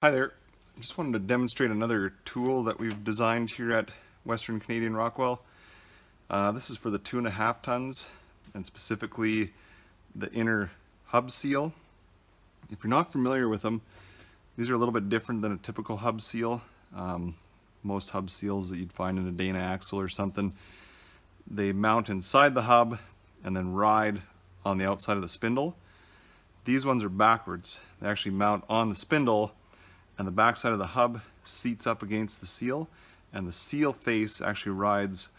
Hi there. I just wanted to demonstrate another tool that we've designed here at Western Canadian Rockwell. This is for the 2.5 tons and specifically the inner hub seal. If you're not familiar with them, these are a little bit different than a typical hub seal. Most hub seals that you'd find in a Dana axle or something, they mount inside the hub and then ride on the outside of the spindle. These ones are backwards. They actually mount on the spindle, and the back side of the hub seats up against the seal, and the seal face actually rides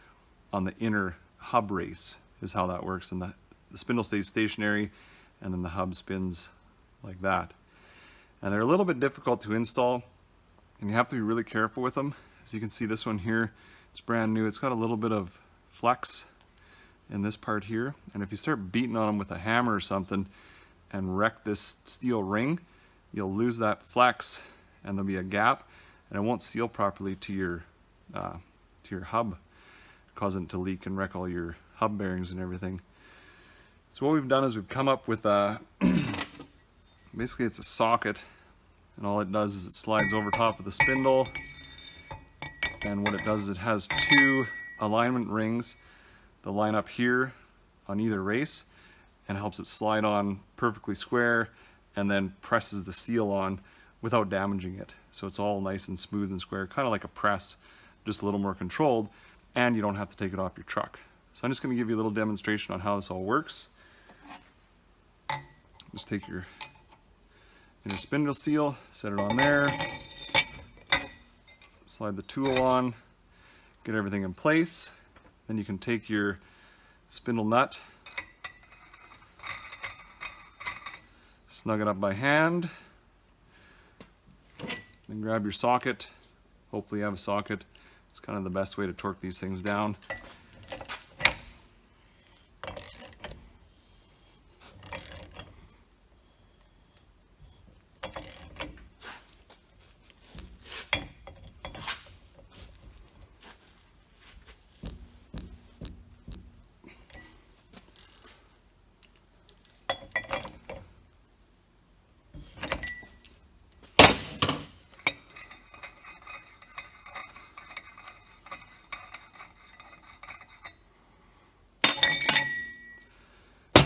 on the inner hub race, is how that works. And the spindle stays stationary, and then the hub spins like that. And they're a little bit difficult to install, and you have to be really careful with them. As you can see, this one here, it's brand new. It's got a little bit of flex in this part here, and if you start beating on them with a hammer or something and wreck this steel ring, you'll lose that flex, and there'll be a gap, and it won't seal properly to your hub, causing it to leak and wreck all your hub bearings and everything. So what we've done is we've come up with a basically it's a socket, and all it does is it slides over top of the spindle, and what it does is it has two alignment rings that line up here on either race and helps it slide on perfectly square, and then presses the seal on without damaging it. So it's all nice and smooth and square, kind of like a press, just a little more controlled, and you don't have to take it off your truck. So I'm just going to give you a little demonstration on how this all works. Just take your inner spindle seal, set it on there, slide the tool on, get everything in place. Then you can take your spindle nut, snug it up by hand, then grab your socket. Hopefully you have a socket. It's kind of the best way to torque these things down.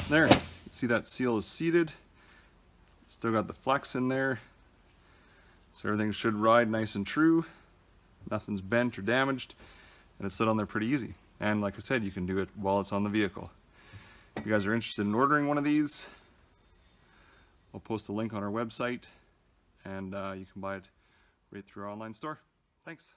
There, see that seal is seated. Still got the flex in there. So everything should ride nice and true. Nothing's bent or damaged. And it's set on there pretty easy. And like I said, you can do it while it's on the vehicle. If you guys are interested in ordering one of these, I'll post a link on our website, and you can buy it right through our online store. Thanks.